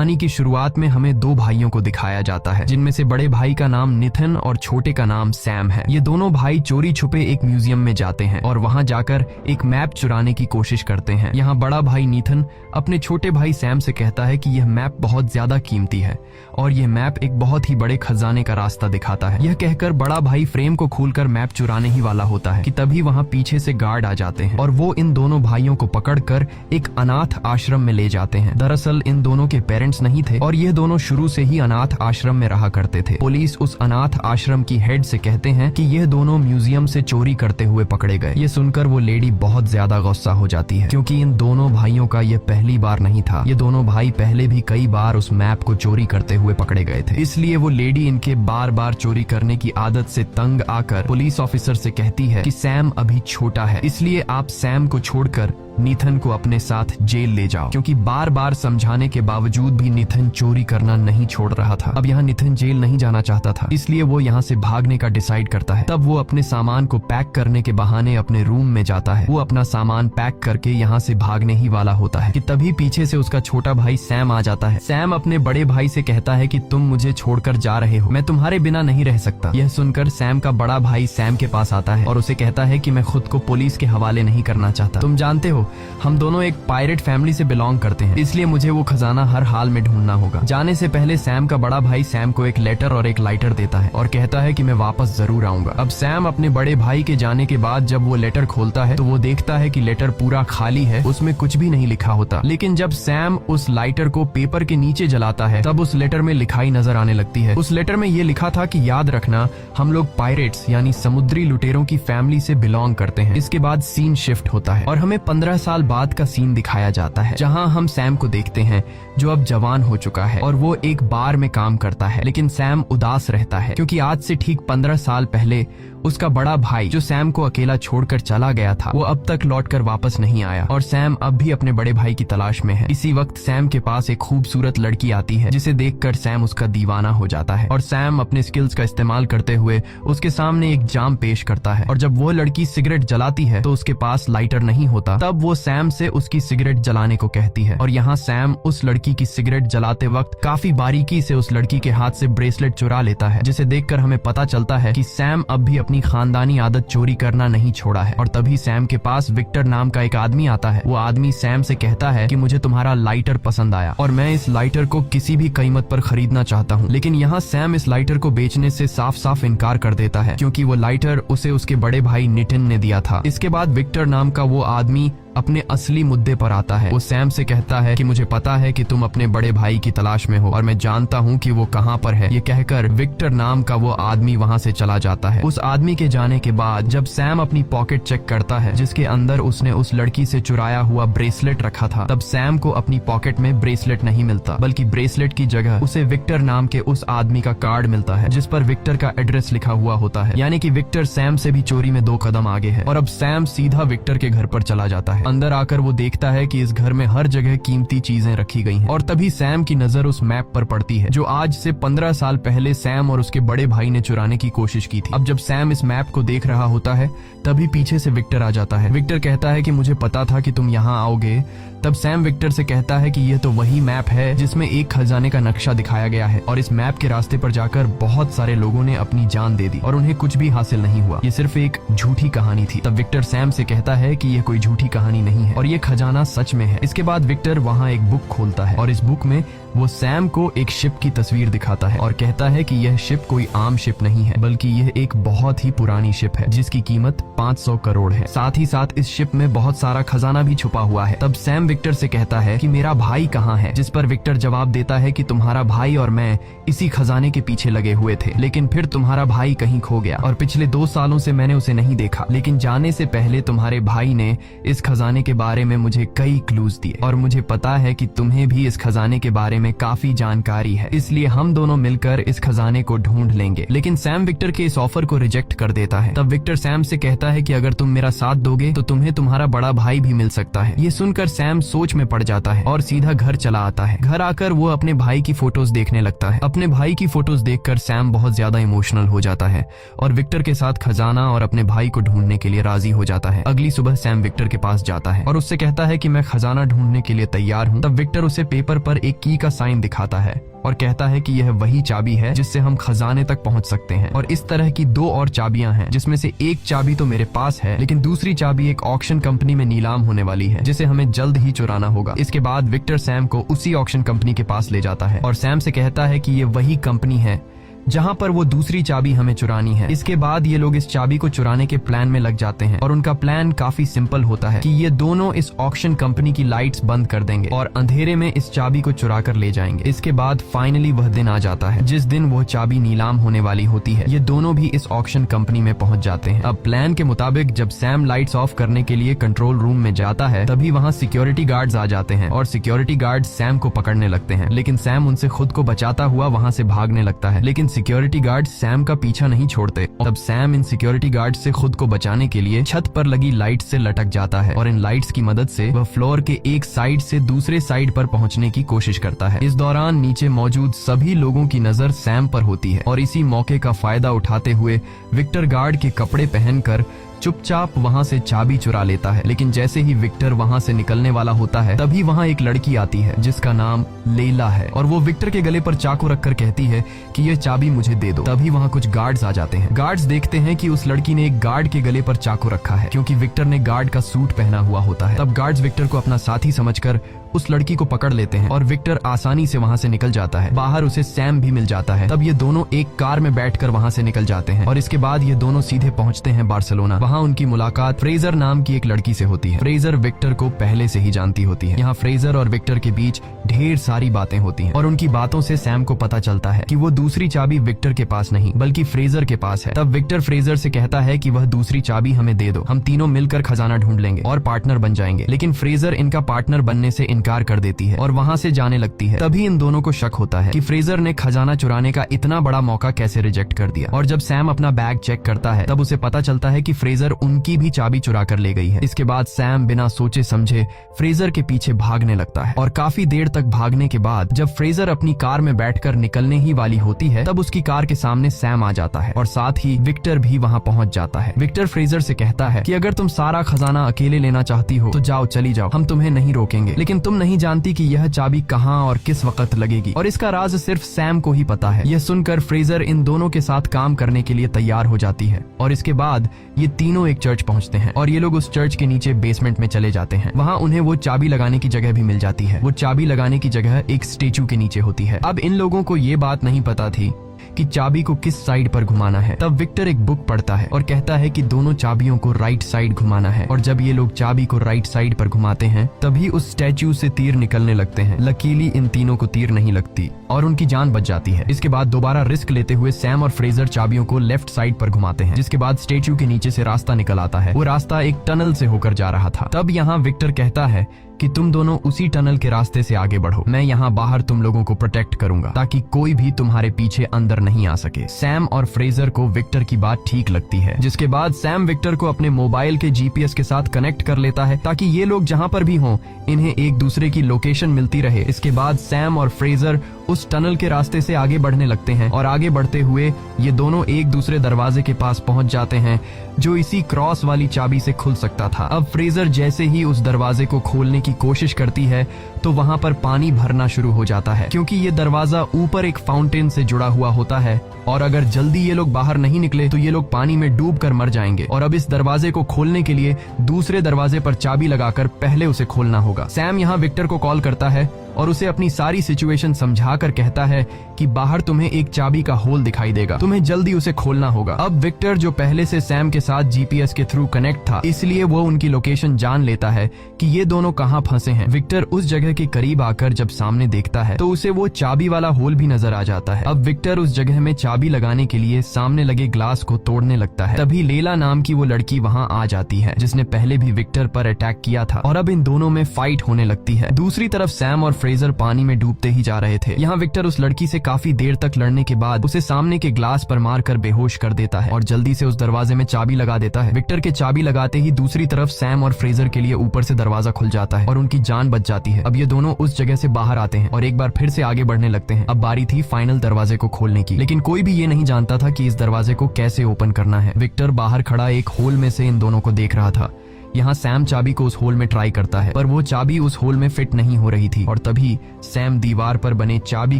कहानी की शुरुआत में हमें दो भाइयों को दिखाया जाता है, जिनमें से बड़े भाई का नाम निथिन और छोटे का नाम सैम है। ये दोनों भाई चोरी छुपे एक म्यूजियम में जाते हैं और वहां जाकर एक मैप चुराने की कोशिश करते हैं। यहाँ बड़ा भाई निथिन अपने छोटे भाई सैम से कहता है कि यह मैप बहुत ज्यादा कीमती है और यह मैप एक बहुत ही बड़े खजाने का रास्ता दिखाता है। यह कहकर बड़ा भाई फ्रेम को खोलकर मैप चुराने ही वाला होता है कि तभी वहां पीछे से गार्ड आ जाते हैं और वो इन दोनों भाइयों को पकड़कर एक अनाथ आश्रम में ले जाते हैं। दरअसल इन दोनों के पेरेंट्स नहीं थे और ये दोनों शुरू से ही अनाथ आश्रम में रहा करते थे। पुलिस उस अनाथ आश्रम की हेड से कहते हैं कि यह दोनों म्यूजियम से चोरी करते हुए पकड़े गए। ये सुनकर वो लेडी बहुत ज्यादा गुस्सा हो जाती है, क्योंकि इन दोनों भाइयों का यह पहली बार नहीं था। ये दोनों भाई पहले भी कई बार उस मैप को चोरी करते हुए पकड़े गए थे। इसलिए वो लेडी इनके बार बार चोरी करने की आदत से तंग आकर पुलिस ऑफिसर से कहती है कि सैम अभी छोटा है, इसलिए आप सैम को छोड़कर निथिन को अपने साथ जेल ले जाओ, क्योंकि बार बार समझाने के बावजूद भी निथिन चोरी करना नहीं छोड़ रहा था। अब यहाँ निथिन जेल नहीं जाना चाहता था, इसलिए वो यहाँ से भागने का डिसाइड करता है। तब वो अपने सामान को पैक करने के बहाने अपने रूम में जाता है। वो अपना सामान पैक करके यहाँ से भागने ही वाला होता है कि तभी पीछे से उसका छोटा भाई सैम आ जाता है। सैम अपने बड़े भाई से कहता है कि तुम मुझे छोड़कर जा रहे हो, मैं तुम्हारे बिना नहीं रह सकता। यह सुनकर सैम का बड़ा भाई सैम के पास आता है और उसे कहता है कि मैं खुद को पुलिस के हवाले नहीं करना चाहता। तुम जानते हो हम दोनों एक पायरेट फैमिली से बिलोंग करते हैं, इसलिए मुझे वो खजाना हर हाल में ढूंढना होगा। जाने से पहले सैम का बड़ा भाई सैम को एक लेटर और एक लाइटर देता है और कहता है कि मैं वापस जरूर आऊंगा। अब सैम अपने बड़े भाई के जाने के बाद जब वो लेटर खोलता है तो वो देखता है कि लेटर पूरा खाली है, उसमें कुछ भी नहीं लिखा होता। लेकिन जब सैम उस लाइटर को पेपर के नीचे जलाता है तब उस लेटर में लिखाई नजर आने लगती है। उस लेटर में ये लिखा था कि याद रखना हम लोग पायरेट्स यानी समुद्री लुटेरों की फैमिली से बिलोंग करते हैं। इसके बाद सीन शिफ्ट होता है और हमें 15 साल बाद का सीन दिखाया जाता है, जहां हम सैम को देखते हैं जो अब जवान हो चुका है और वो एक बार में काम करता है। लेकिन सैम उदास रहता है, क्योंकि आज से ठीक 15 साल पहले उसका बड़ा भाई जो सैम को अकेला छोड़कर चला गया था वो अब तक लौटकर वापस नहीं आया और सैम अब भी अपने बड़े भाई की तलाश में है। इसी वक्त सैम के पास एक खूबसूरत लड़की आती है, जिसे देखकर सैम उसका दीवाना हो जाता है और सैम अपने स्किल्स का इस्तेमाल करते हुए उसके सामने एक जाम पेश करता है। और जब वो लड़की सिगरेट जलाती है तो उसके पास लाइटर नहीं होता। तब वो सैम से उसकी सिगरेट जलाने को कहती है और यहाँ सैम उस लड़की की सिगरेट जलाते वक्त काफी बारीकी से उस लड़की के हाथ से ब्रेसलेट चुरा लेता है, जिसे देखकर हमें पता चलता है कि सैम अब भी अपनी खानदानी आदत चोरी करना नहीं छोड़ा है। और तभी सैम के पास विक्टर नाम का एक आदमी आता है। वो आदमी सैम से कहता है कि मुझे तुम्हारा लाइटर पसंद आया और मैं इस लाइटर को किसी भी कीमत पर खरीदना चाहता हूँ। लेकिन यहाँ सैम इस लाइटर को बेचने से साफ साफ इनकार कर देता है, क्योंकि वो लाइटर उसे उसके बड़े भाई नितिन ने दिया था। इसके बाद विक्टर नाम का वो आदमी अपने असली मुद्दे पर आता है। वो सैम से कहता है कि मुझे पता है कि तुम अपने बड़े भाई की तलाश में हो और मैं जानता हूँ कि वो कहाँ पर है। ये कहकर विक्टर नाम का वो आदमी वहाँ से चला जाता है। उस आदमी के जाने के बाद जब सैम अपनी पॉकेट चेक करता है जिसके अंदर उसने उस लड़की से चुराया हुआ ब्रेसलेट रखा था, तब सैम को अपनी पॉकेट में ब्रेसलेट नहीं मिलता, बल्कि ब्रेसलेट की जगह उसे विक्टर नाम के उस आदमी का कार्ड मिलता है जिस पर विक्टर का एड्रेस लिखा हुआ होता है। यानी कि विक्टर सैम से भी चोरी में 2 कदम आगे है और अब सैम सीधा विक्टर के घर पर चला जाता है। अंदर आकर वो देखता है कि इस घर में हर जगह कीमती चीजें रखी गई हैं और तभी सैम की नजर उस मैप पर पड़ती है जो आज से 15 साल पहले सैम और उसके बड़े भाई ने चुराने की कोशिश की थी। अब जब सैम इस मैप को देख रहा होता है तभी पीछे से विक्टर आ जाता है। विक्टर कहता है कि मुझे पता था कि तुम यहाँ आओगे। तब सैम विक्टर से कहता है कि यह तो वही मैप है जिसमें एक खजाने का नक्शा दिखाया गया है और इस मैप के रास्ते पर जाकर बहुत सारे लोगों ने अपनी जान दे दी और उन्हें कुछ भी हासिल नहीं हुआ। ये सिर्फ एक झूठी कहानी थी। तब विक्टर सैम से कहता है कि यह कोई झूठी कहानी नहीं है और ये खजाना सच में है। इसके बाद विक्टर वहाँ एक बुक खोलता है और इस बुक में वो सैम को एक शिप की तस्वीर दिखाता है और कहता है कि यह शिप कोई आम शिप नहीं है, बल्कि यह एक बहुत ही पुरानी शिप है जिसकी कीमत 500 करोड़ है। साथ ही साथ इस शिप में बहुत सारा खजाना भी छुपा हुआ है। तब सैम विक्टर से कहता है कि मेरा भाई कहाँ है, जिस पर विक्टर जवाब देता है कि तुम्हारा भाई और मैं इसी खजाने के पीछे लगे हुए थे, लेकिन फिर तुम्हारा भाई कहीं खो गया और पिछले 2 सालों से मैंने उसे नहीं देखा। लेकिन जाने से पहले तुम्हारे भाई ने इस खजाने के बारे में मुझे कई क्लूज दिए और मुझे पता है कि तुम्हें भी इस खजाने के बारे में काफी जानकारी है, इसलिए हम दोनों मिलकर इस खजाने को ढूंढ लेंगे। लेकिन सैम विक्टर के इस ऑफर को रिजेक्ट कर देता है। तब विक्टर सैम से कहता है कि अगर तुम मेरा साथ दोगे तो तुम्हें तुम्हारा बड़ा भाई भी मिल सकता है। ये सुनकर सैम सोच में पड़ जाता है और सीधा घर चला आता है। घर आकर वो अपने भाई की फोटोज देखने लगता है। अपने भाई की फोटोज देखकर सैम बहुत ज्यादा इमोशनल हो जाता है और विक्टर के साथ खजाना और अपने भाई को ढूंढने के लिए राजी हो जाता है। अगली सुबह सैम विक्टर के पास जाता है और उससे कहता है कि मैं खजाना ढूंढने के लिए तैयार हूँ। तब विक्टर उसे पेपर पर एक की का साइन दिखाता है और कहता है कि यह वही चाबी है जिससे हम खजाने तक पहुंच सकते हैं। और इस तरह की 2 और चाबियां हैं, जिसमें से एक चाबी तो मेरे पास है, लेकिन दूसरी चाबी एक ऑक्शन कंपनी में नीलाम होने वाली है, जिसे हमें जल्द ही चुराना होगा। इसके बाद विक्टर सैम को उसी ऑक्शन कंपनी के पास ले जाता है और सैम से कहता है कि ये वही कंपनी है जहां पर वो दूसरी चाबी हमें चुरानी है। इसके बाद ये लोग इस चाबी को चुराने के प्लान में लग जाते हैं और उनका प्लान काफी सिंपल होता है कि ये दोनों इस ऑक्शन कंपनी की लाइट्स बंद कर देंगे और अंधेरे में इस चाबी को चुरा कर ले जाएंगे। इसके बाद फाइनली वह दिन आ जाता है जिस दिन वो चाबी नीलाम होने वाली होती है। ये दोनों भी इस ऑक्शन कंपनी में पहुंच जाते हैं। अब प्लान के मुताबिक जब सैम लाइट्स ऑफ करने के लिए कंट्रोल रूम में जाता है, तभी वहाँ सिक्योरिटी गार्ड्स आ जाते हैं और सिक्योरिटी गार्ड सैम को पकड़ने लगते हैं, लेकिन सैम उनसे खुद को बचाता हुआ वहाँ से भागने लगता है। लेकिन सिक्योरिटी गार्ड सैम का पीछा नहीं छोड़ते। तब सैम इन सिक्योरिटी गार्ड से खुद को बचाने के लिए छत पर लगी लाइट से लटक जाता है और इन लाइट्स की मदद से वह फ्लोर के एक साइड से दूसरे साइड पर पहुंचने की कोशिश करता है। इस दौरान नीचे मौजूद सभी लोगों की नजर सैम पर होती है और इसी मौके का फायदा उठाते हुए विक्टर गार्ड के कपड़े पहनकर चुपचाप वहां से चाबी चुरा लेता है। लेकिन जैसे ही विक्टर वहां से निकलने वाला होता है, तभी वहां एक लड़की आती है जिसका नाम लेला है और वो विक्टर के गले पर चाकू रखकर कहती है कि ये चाबी मुझे दे दो। तभी वहां कुछ गार्ड्स आ जाते हैं। गार्ड्स देखते हैं कि उस लड़की ने एक गार्ड के गले पर चाकू रखा है, क्योंकि विक्टर ने गार्ड का सूट पहना हुआ होता है। तब गार्ड्स विक्टर को अपना साथी समझकर उस लड़की को पकड़ लेते हैं और विक्टर आसानी से वहां से निकल जाता है। बाहर उसे सैम भी मिल जाता है। तब ये दोनों एक कार में बैठकर वहां से निकल जाते हैं और इसके बाद ये दोनों सीधे पहुंचते हैं बार्सिलोना। वहां उनकी मुलाकात फ्रेजर नाम की एक लड़की से होती है। फ्रेजर विक्टर को पहले से ही जानती होती है। यहाँ फ्रेजर और विक्टर के बीच ढेर सारी बातें होती हैं और उनकी बातों से सैम को पता चलता है कि वो दूसरी चाबी विक्टर के पास नहीं बल्कि फ्रेजर के पास है। तब विक्टर फ्रेजर से कहता है कि वह दूसरी चाबी हमें दे दो, हम तीनों मिलकर खजाना ढूंढ लेंगे और पार्टनर बन जाएंगे। लेकिन फ्रेजर इनका पार्टनर बनने से इनकार कर देती है और वहां से जाने लगती है। तभी इन दोनों को शक होता है कि फ्रेजर ने खजाना चुराने का इतना बड़ा मौका कैसे रिजेक्ट कर दिया। और जब सैम अपना बैग चेक करता है, तब उसे पता चलता है कि फ्रेजर उनकी भी चाबी चुरा कर ले गई है। इसके बाद सैम बिना सोचे समझे फ्रेजर के पीछे भागने लगता है और काफी देर तक भागने के बाद जब फ्रेजर अपनी कार में बैठकर निकलने ही वाली होती है, तब उसकी कार के सामने सैम आ जाता है और साथ ही विक्टर भी वहां पहुंच जाता है। विक्टर फ्रेजर से कहता है कि अगर तुम सारा खजाना अकेले लेना चाहती हो तो जाओ, चली जाओ, हम तुम्हें नहीं रोकेंगे। लेकिन तुम नहीं जानती कि यह चाबी कहां और किस वक्त लगेगी और इसका राज सिर्फ सैम को ही पता है। यह सुनकर फ्रेजर इन दोनों के साथ काम करने के लिए तैयार हो जाती है और इसके बाद ये तीनों एक चर्च पहुंचते हैं और ये लोग उस चर्च के नीचे बेसमेंट में चले जाते हैं। वहां उन्हें वो चाबी लगाने की जगह भी मिल जाती है। वो चाबी लगाने की जगह एक स्टेचू के नीचे होती है। अब इन लोगों को ये बात नहीं पता थी कि चाबी को किस साइड पर घुमाना है। तब विक्टर एक बुक पढ़ता है और कहता है कि दोनों चाबियों को राइट साइड घुमाना है और जब ये लोग चाबी को राइट साइड पर घुमाते हैं, तभी उस स्टैच्यू से तीर निकलने लगते हैं। लकीली इन तीनों को तीर नहीं लगती और उनकी जान बच जाती है। इसके बाद दोबारा रिस्क लेते हुए सैम और फ्रेजर चाबियों को लेफ्ट साइड पर घुमाते हैं, जिसके बाद स्टैच्यू के नीचे से रास्ता निकल आता है। वो रास्ता एक टनल से होकर जा रहा था। तब यहाँ विक्टर कहता है कि तुम दोनों उसी टनल के रास्ते से आगे बढ़ो, मैं यहाँ बाहर तुम लोगों को प्रोटेक्ट करूंगा ताकि कोई भी तुम्हारे पीछे अंदर नहीं आ सके। सैम और फ्रेजर को विक्टर की बात ठीक लगती है, जिसके बाद सैम विक्टर को अपने मोबाइल के जीपीएस के साथ कनेक्ट कर लेता है ताकि ये लोग जहाँ पर भी हों इन्हें एक दूसरे की लोकेशन मिलती रहे। इसके बाद सैम और फ्रेजर उस टनल के रास्ते से आगे बढ़ने लगते हैं और आगे बढ़ते हुए ये दोनों एक दूसरे दरवाजे के पास पहुंच जाते हैं जो इसी क्रॉस वाली चाबी से खुल सकता था। अब फ्रेजर जैसे ही उस दरवाजे को खोलने की कोशिश करती है तो वहां पर पानी भरना शुरू हो जाता है, क्योंकि ये दरवाजा ऊपर एक फाउंटेन से जुड़ा हुआ होता है और अगर जल्दी ये लोग बाहर नहीं निकले तो ये लोग पानी में डूब कर मर जाएंगे। और अब इस दरवाजे को खोलने के लिए दूसरे दरवाजे पर चाबी लगाकर पहले उसे खोलना होगा। सैम यहाँ विक्टर को कॉल करता है और उसे अपनी सारी सिचुएशन समझाकर कहता है कि बाहर तुम्हें एक चाबी का होल दिखाई देगा, तुम्हें जल्दी उसे खोलना होगा। अब विक्टर जो पहले से सैम के साथ जीपीएस के थ्रू कनेक्ट था, इसलिए वो उनकी लोकेशन जान लेता है कि ये दोनों कहाँ फंसे हैं। विक्टर उस जगह के करीब आकर जब सामने देखता है तो उसे वो चाबी वाला होल भी नजर आ जाता है। अब विक्टर उस जगह में चाबी लगाने के लिए सामने लगे ग्लास को तोड़ने लगता है। तभी लेला नाम की वो लड़की वहाँ आ जाती है जिसने पहले भी विक्टर पर अटैक किया था और अब इन दोनों में फाइट होने लगती है। दूसरी तरफ सैम और फ्रेजर पानी में डूबते ही जा रहे थे। यहाँ विक्टर उस लड़की से काफी देर तक लड़ने के बाद उसे सामने के ग्लास पर मारकर बेहोश कर देता है और जल्दी से उस दरवाजे में चाबी लगा देता है। विक्टर के चाबी लगाते ही दूसरी तरफ सैम और फ्रेजर के लिए ऊपर से दरवाजा खुल जाता है और उनकी जान बच जाती है। अब ये दोनों उस जगह से बाहर आते हैं और एक बार फिर से आगे बढ़ने लगते हैं। अब बारी थी फाइनल दरवाजे को खोलने की, लेकिन कोई भी ये नहीं जानता था कि इस दरवाजे को कैसे ओपन करना है। विक्टर बाहर खड़ा एक होल में से इन दोनों को देख रहा था। यहाँ सैम चाबी को उस होल में ट्राई करता है, पर वो चाबी उस होल में फिट नहीं हो रही थी। और तभी सैम दीवार पर बने चाबी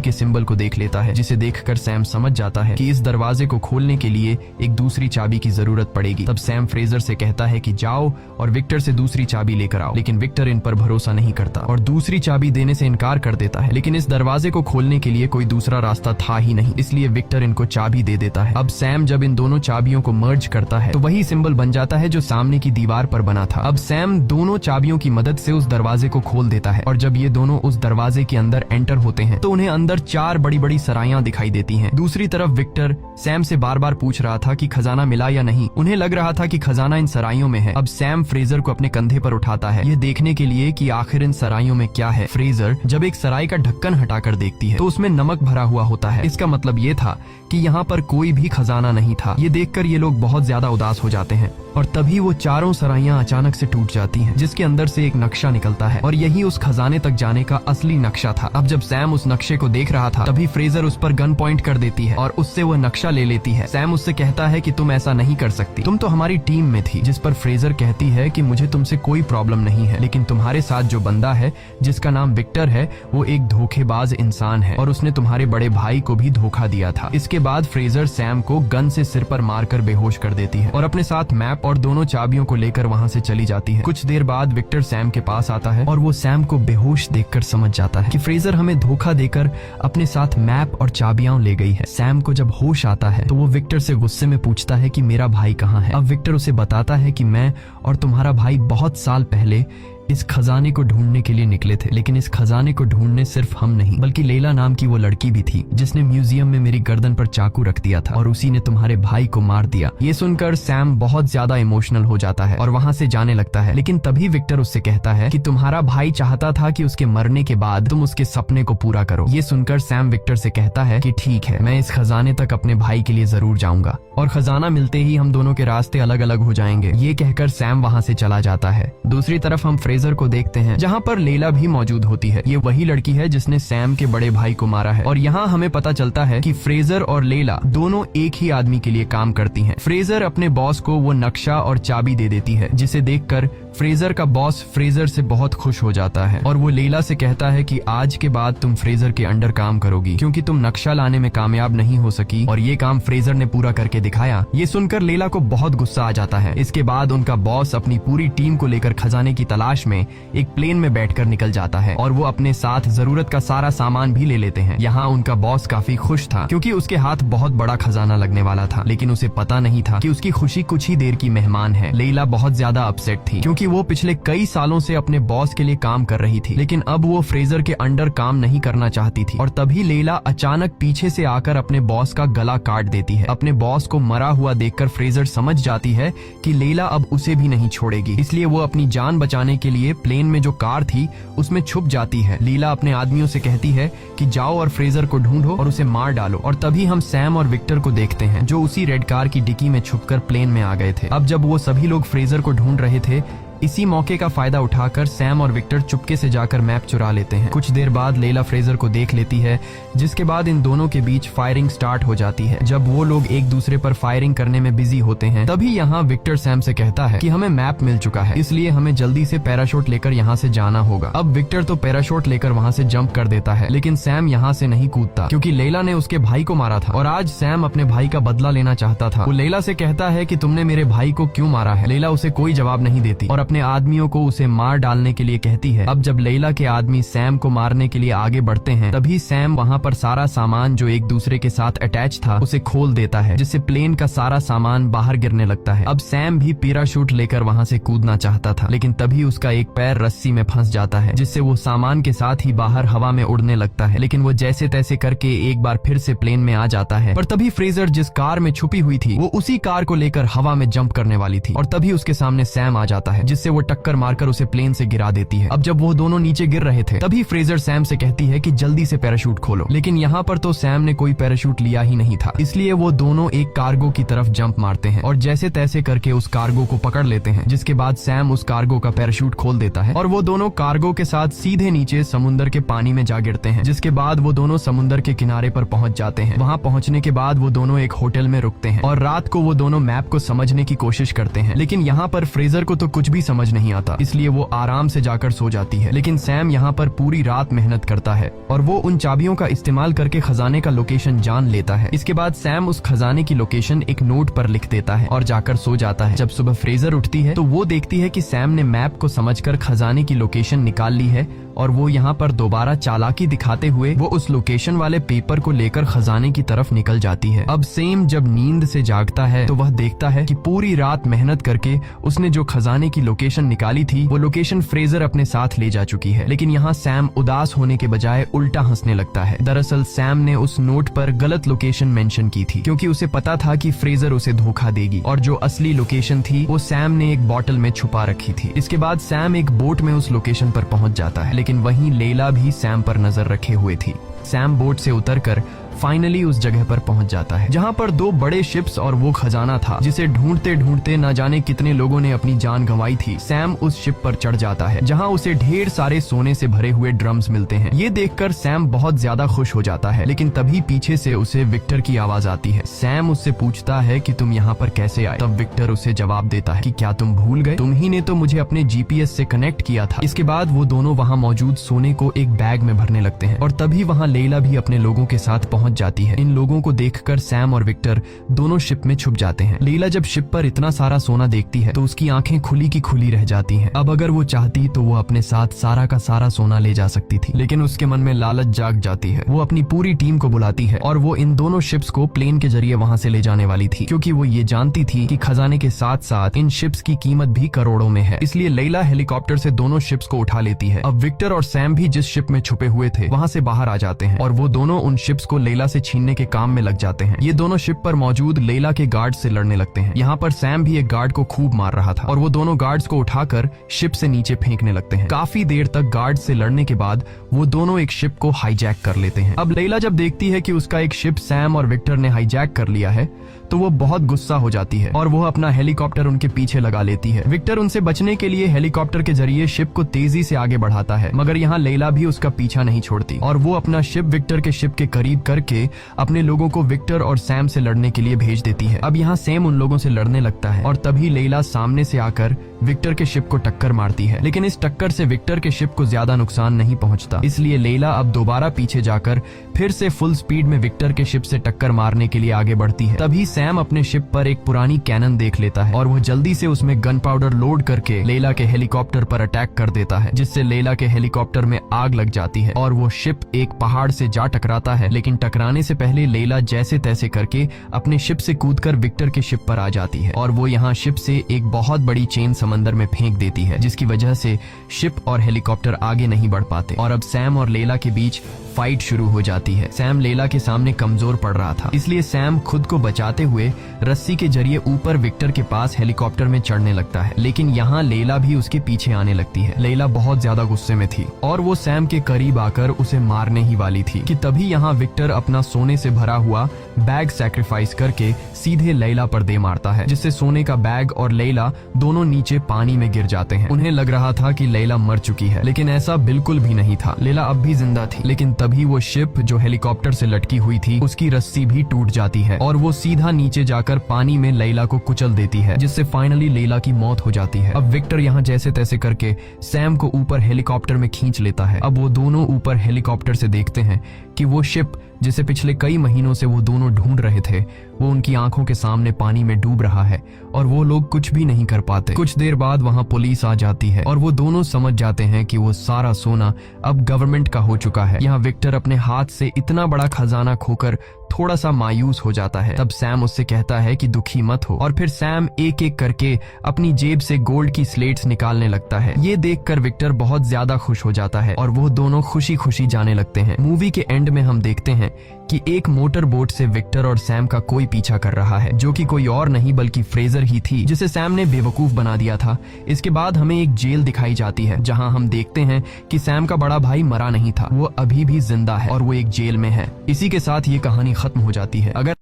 के सिंबल को देख लेता है, जिसे देखकर सैम समझ जाता है कि इस दरवाजे को खोलने के लिए एक दूसरी चाबी की जरूरत पड़ेगी। तब सैम फ्रेजर से कहता है कि जाओ और विक्टर से दूसरी चाबी लेकर आओ, लेकिन विक्टर इन पर भरोसा नहीं करता और दूसरी चाबी देने से इनकार कर देता है। लेकिन इस दरवाजे को खोलने के लिए कोई दूसरा रास्ता था ही नहीं, इसलिए विक्टर इनको चाबी दे देता है। अब सैम जब इन दोनों चाबियों को मर्ज करता है तो वही सिंबल बन जाता है जो सामने की दीवार पर बना था। अब सैम दोनों चाबियों की मदद से उस दरवाजे को खोल देता है और जब ये दोनों उस दरवाजे के अंदर एंटर होते हैं तो उन्हें अंदर 4 बड़ी बड़ी सराइयां दिखाई देती हैं। दूसरी तरफ विक्टर सैम से बार बार पूछ रहा था कि खजाना मिला या नहीं। उन्हें लग रहा था कि खजाना इन सराइयों में है। अब सैम फ्रेजर को अपने कंधे पर उठाता है, ये देखने के लिए कि आखिर इन सराइयों में क्या है। फ्रेजर जब एक सराय का ढक्कन हटाकर देखती है तो उसमें नमक भरा हुआ होता है। इसका मतलब ये था कि यहाँ पर कोई भी खजाना नहीं था। ये देखकर ये लोग बहुत ज्यादा उदास हो जाते हैं और तभी वो चारों सराइयां अचानक से टूट जाती हैं, जिसके अंदर से एक नक्शा निकलता है और यही उस खजाने तक जाने का असली नक्शा था। अब जब सैम उस नक्शे को देख रहा था तभी फ्रेजर उस पर गन पॉइंट कर देती है और उससे वो नक्शा ले लेती है। सैम उससे कहता है कि तुम ऐसा नहीं कर सकती, तुम तो हमारी टीम में थी। जिस पर फ्रेजर कहती है कि मुझे तुमसे कोई प्रॉब्लम नहीं है, लेकिन तुम्हारे साथ जो बंदा है जिसका नाम विक्टर है वो एक धोखेबाज इंसान है और उसने तुम्हारे बड़े भाई को भी धोखा दिया था। इसके बाद फ्रेजर सैम को गन से सिर पर मारकर बेहोश कर देती है और अपने साथ मैप और दोनों चाबियों को लेकर वहां से चली जाती है। कुछ देर बाद विक्टर सैम के पास आता है और वो सैम को बेहोश देखकर समझ जाता है कि फ्रेजर हमें धोखा देकर अपने साथ मैप और चाबियां ले गई है। सैम को जब होश आता है तो वो विक्टर से गुस्से में पूछता है कि मेरा भाई कहाँ है। अब विक्टर उसे बताता है कि मैं और तुम्हारा भाई बहुत साल पहले इस खजाने को ढूंढने के लिए निकले थे, लेकिन इस खजाने को ढूंढने सिर्फ हम नहीं बल्कि लैला नाम की वो लड़की भी थी जिसने म्यूजियम में मेरी गर्दन पर चाकू रख दिया था और उसी ने तुम्हारे भाई को मार दिया। ये सुनकर सैम बहुत ज्यादा इमोशनल हो जाता है और वहां से जाने लगता है, लेकिन तभी विक्टर उससे कहता है कि तुम्हारा भाई चाहता था कि उसके मरने के बाद तुम उसके सपने को पूरा करो। ये सुनकर सैम विक्टर से कहता है कि ठीक है, मैं इस खजाने तक अपने भाई के लिए जरूर जाऊंगा और खजाना मिलते ही हम दोनों के रास्ते अलग अलग हो जाएंगे। ये कहकर सैम वहां से चला जाता है। दूसरी तरफ हम फ्रेजर को देखते हैं जहां पर लैला भी मौजूद होती है। ये वही लड़की है जिसने सैम के बड़े भाई को मारा है और यहाँ हमें पता चलता है कि फ्रेजर और लैला दोनों एक ही आदमी के लिए काम करती हैं। फ्रेजर अपने बॉस को वो नक्शा और चाबी दे देती है, जिसे देखकर फ्रेजर का बॉस फ्रेजर से बहुत खुश हो जाता है और वो लैला से कहता है कि आज के बाद तुम फ्रेजर के अंडर काम करोगी क्योंकि तुम नक्शा लाने में कामयाब नहीं हो सकी और ये काम फ्रेजर ने पूरा करके दिखाया। ये सुनकर लैला को बहुत गुस्सा आ जाता है। इसके बाद उनका बॉस अपनी पूरी टीम को लेकर खजाने की तलाश में एक प्लेन में बैठकर निकल जाता है और वो अपने साथ जरूरत का सारा सामान भी ले लेते हैं। यहाँ उनका बॉस काफी खुश था क्योंकि उसके हाथ बहुत बड़ा खजाना लगने वाला था, लेकिन उसे पता नहीं था कि उसकी खुशी कुछ ही देर की मेहमान है। लैला बहुत ज्यादा अपसेट थी क्योंकि वो पिछले कई सालों से अपने बॉस के लिए काम कर रही थी, लेकिन अब वो फ्रेजर के अंडर काम नहीं करना चाहती थी। और तभी लैला अचानक पीछे से आकर अपने बॉस का गला काट देती है। अपने बॉस को मरा हुआ देखकर फ्रेजर समझ जाती है कि लैला अब उसे भी नहीं छोड़ेगी, इसलिए वो अपनी जान बचाने के लिए प्लेन में जो कार थी उसमें छुप जाती है। लैला अपने आदमियों से कहती है कि जाओ और फ्रेजर को ढूंढो और उसे मार डालो। और तभी हम सैम और विक्टर को देखते हैं जो उसी रेड कार की डिक्की में छुपकर प्लेन में आ गए थे। अब जब वो सभी लोग फ्रेजर को ढूंढ रहे थे, इसी मौके का फायदा उठाकर सैम और विक्टर चुपके से जाकर मैप चुरा लेते हैं। कुछ देर बाद लैला फ्रेजर को देख लेती है, जिसके बाद इन दोनों के बीच फायरिंग स्टार्ट हो जाती है। जब वो लोग एक दूसरे पर फायरिंग करने में बिजी होते हैं तभी यहाँ विक्टर सैम से कहता है कि हमें मैप मिल चुका है, इसलिए हमें जल्दी से पैराशूट लेकर यहाँ से जाना होगा। अब विक्टर तो पैराशूट लेकर वहाँ से जंप कर देता है, लेकिन सैम यहाँ से नहीं कूदता क्योंकि लैला ने उसके भाई को मारा था और आज सैम अपने भाई का बदला लेना चाहता था। वो लैला से कहता है कि तुमने मेरे भाई को क्यों मारा है। लैला उसे कोई जवाब नहीं देती और अपने आदमियों को उसे मार डालने के लिए कहती है। अब जब लैला के आदमी सैम को मारने के लिए आगे बढ़ते हैं तभी सैम वहाँ पर सारा सामान जो एक दूसरे के साथ अटैच था उसे खोल देता है, जिससे प्लेन का सारा सामान बाहर गिरने लगता है। अब सैम भी पैराशूट लेकर वहाँ से कूदना चाहता था, लेकिन तभी उसका एक पैर रस्सी में फंस जाता है, जिससे वो सामान के साथ ही बाहर हवा में उड़ने लगता है। लेकिन वो जैसे तैसे करके एक बार फिर से प्लेन में आ जाता है। पर तभी फ्रेजर जिस कार में छुपी हुई थी वो उसी कार को लेकर हवा में जंप करने वाली थी और तभी उसके सामने सैम आ जाता है, जिससे वो टक्कर मारकर उसे प्लेन से गिरा देती है। अब जब वो दोनों नीचे गिर रहे थे तभी फ्रेजर सैम से कहती है कि जल्दी से पैराशूट खोलो, लेकिन यहाँ पर तो सैम ने कोई पैराशूट लिया ही नहीं था, इसलिए वो दोनों एक कार्गो की तरफ जंप मारते हैं और जैसे तैसे करके उस कार्गो को पकड़ लेते हैं, जिसके बाद सैम उस कार्गो का पैराशूट खोल देता है और वो दोनों कार्गो के साथ सीधे नीचे समुद्र के पानी में जा गिरते हैं। जिसके बाद वो दोनों समुद्र के किनारे पर पहुंच जाते हैं। वहां पहुंचने के बाद वो दोनों एक होटल में रुकते हैं और रात को वो दोनों मैप को समझने की कोशिश करते हैं, लेकिन यहाँ पर फ्रेजर को तो कुछ भी समझ नहीं आता, इसलिए वो आराम से जाकर सो जाती है। लेकिन सैम यहाँ पर पूरी रात मेहनत करता है और वो उन चाबियों का इस्तेमाल करके खजाने का लोकेशन जान लेता है। इसके बाद सैम उस खजाने की लोकेशन एक नोट पर लिख देता है और जाकर सो जाता है। जब सुबह फ्रेजर उठती है तो वो देखती है कि सैम ने मैप को समझकर खजाने की लोकेशन निकाल ली है और वो यहाँ पर दोबारा चालाकी दिखाते हुए वो उस लोकेशन वाले पेपर को लेकर खजाने की तरफ निकल जाती है। अब सैम जब नींद से जागता है तो वह देखता है कि पूरी रात मेहनत करके उसने जो खजाने की लोकेशन निकाली थी वो लोकेशन फ्रेजर अपने साथ ले जा चुकी है। लेकिन यहाँ सैम उदास होने के बजाय उल्टा हंसने लगता है। दरअसल सैम ने उस नोट पर गलत लोकेशन मेंशन की थी क्योंकि उसे पता था कि फ्रेजर उसे धोखा देगी और जो असली लोकेशन थी वो सैम ने एक बॉटल में छुपा रखी थी। इसके बाद सैम एक बोट में उस लोकेशन पर पहुंच जाता है, लेकिन वहीं लैला भी सैम पर नजर रखे हुए थी। सैम बोट से उतरकर फाइनली उस जगह पर पहुंच जाता है जहां पर 2 बड़े शिप्स और वो खजाना था जिसे ढूंढते ढूंढते न जाने कितने लोगों ने अपनी जान गंवाई थी। सैम उस शिप पर चढ़ जाता है जहां उसे ढेर सारे सोने से भरे हुए ड्रम्स मिलते हैं। ये देखकर सैम बहुत ज्यादा खुश हो जाता है, लेकिन तभी पीछे से उसे विक्टर की आवाज आती है। सैम उससे पूछता है कि तुम यहाँ पर कैसे आए। तब विक्टर उसे जवाब देता है कि क्या तुम भूल गए, तुम ही ने तो मुझे अपने जीपीएस से कनेक्ट किया था। इसके बाद वो दोनों वहाँ मौजूद सोने को एक बैग में भरने लगते हैं और तभी वहाँ लैला भी अपने लोगों के साथ पहुंच जाती है। इन लोगों को देखकर सैम और विक्टर दोनों शिप में छुप जाते हैं। लैला जब शिप पर इतना सारा सोना देखती है तो उसकी आंखें खुली की खुली रह जाती हैं। अब अगर वो चाहती तो वो अपने साथ सारा का सारा सोना ले जा सकती थी, लेकिन उसके मन में लालच जाग जाती है। वो अपनी पूरी टीम को बुलाती है और वो इन दोनों शिप्स को प्लेन के जरिए वहां से ले जाने वाली थी क्योंकि वो ये जानती थी कि खजाने के साथ साथ इन शिप्स की कीमत भी करोड़ों में है। इसलिए लैला हेलीकॉप्टर से दोनों शिप्स को उठा लेती है। अब विक्टर और सैम भी जिस शिप में छुपे हुए थे वहां से बाहर आ जाते हैं और वो दोनों उन शिप्स को लैला से छीनने के काम में लग जाते हैं। ये दोनों शिप पर मौजूद लैला के गार्ड से लड़ने लगते हैं। यहाँ पर सैम भी एक गार्ड को खूब मार रहा था और वो दोनों गार्ड्स को उठाकर शिप से नीचे फेंकने लगते हैं। काफी देर तक गार्ड से लड़ने के बाद वो दोनों एक शिप को हाईजैक कर लेते हैं। अब लैला जब देखती है कि उसका एक शिप सैम और विक्टर ने हाईजैक कर लिया है तो वो बहुत गुस्सा हो जाती है और वो अपना हेलीकॉप्टर उनके पीछे लगा लेती है। विक्टर उनसे बचने के लिए हेलीकॉप्टर के जरिए शिप को तेजी से आगे बढ़ाता है, मगर यहाँ लैला भी उसका पीछा नहीं छोड़ती और वो अपना शिप विक्टर के शिप के करीब करके अपने लोगों को विक्टर और सैम से लड़ने के लिए भेज देती है। अब यहाँ सैम उन लोगों से लड़ने लगता है और तभी लैला सामने से आकर विक्टर के शिप को टक्कर मारती है, लेकिन इस टक्कर से विक्टर के शिप को ज्यादा नुकसान नहीं पहुंचता। इसलिए लैला अब दोबारा पीछे जाकर फिर से फुल स्पीड में विक्टर के शिप से टक्कर मारने के लिए आगे बढ़ती है। तभी सैम अपने शिप पर एक पुरानी कैनन देख लेता है और वो जल्दी से उसमें गन पाउडर लोड करके लैला के हेलीकॉप्टर पर अटैक कर देता है, जिससे लैला के हेलीकॉप्टर में आग लग जाती है और वो शिप एक पहाड़ से जा टकराता है। लेकिन टकराने से पहले लैला जैसे तैसे करके अपने शिप से कूदकर विक्टर के शिप पर आ जाती है और वो यहाँ शिप से एक बहुत बड़ी चेन समंदर में फेंक देती है, जिसकी वजह से शिप और हेलीकॉप्टर आगे नहीं बढ़ पाते और अब सैम और लैला के बीच फाइट शुरू हो जाती है। सैम लैला के सामने कमजोर पड़ रहा था, इसलिए सैम खुद को बचाते हुए रस्सी के जरिए ऊपर विक्टर के पास हेलीकॉप्टर में चढ़ने लगता है, लेकिन यहाँ लैला भी उसके पीछे आने लगती है। लैला बहुत ज्यादा गुस्से में थी और वो सैम के करीब आकर उसे मारने ही वाली थी कि तभी यहाँ विक्टर अपना सोने से भरा हुआ बैग सैक्रिफाइस करके सीधे लैला पर दे मारता है, जिससे सोने का बैग और लैला दोनों नीचे पानी में गिर जाते हैं। उन्हें लग रहा था कि लैला मर चुकी है, लेकिन ऐसा बिल्कुल भी नहीं था। लैला अब भी जिंदा थी, लेकिन तभी वो शिप जो हेलीकॉप्टर से लटकी हुई थी उसकी रस्सी भी टूट जाती है और वो सीधा नीचे जाकर पानी में लैला को कुचल देती है, जिससे फाइनली लैला की मौत हो जाती है। अब विक्टर यहाँ जैसे तैसे करके सैम को ऊपर हेलीकॉप्टर में खींच लेता है। अब वो दोनों ऊपर हेलीकॉप्टर से देखते हैं कि वो शिप जिसे पिछले कई महीनों से वो दोनों ढूंढ रहे थे वो उनकी आंखों के सामने पानी में डूब रहा है और वो लोग कुछ भी नहीं कर पाते। कुछ देर बाद वहाँ पुलिस आ जाती है और वो दोनों समझ जाते हैं कि वो सारा सोना अब गवर्नमेंट का हो चुका है। यहाँ विक्टर अपने हाथ से इतना बड़ा खजाना खोकर थोड़ा सा मायूस हो जाता है। तब सैम उससे कहता है कि दुखी मत हो और फिर सैम एक एक करके अपनी जेब से गोल्ड की स्लेट्स निकालने लगता है। ये देखकर विक्टर बहुत ज्यादा खुश हो जाता है और वो दोनों खुशी खुशी जाने लगते हैं। मूवी के एंड में हम देखते हैं कि एक मोटर बोट से विक्टर और सैम का कोई पीछा कर रहा है, जो कि कोई और नहीं बल्कि फ्रेजर ही थी, जिसे सैम ने बेवकूफ बना दिया था। इसके बाद हमें एक जेल दिखाई जाती है जहां हम देखते हैं कि सैम का बड़ा भाई मरा नहीं था, वो अभी भी जिंदा है और वो एक जेल में है। इसी के साथ ये कहानी खत्म हो जाती है। अगर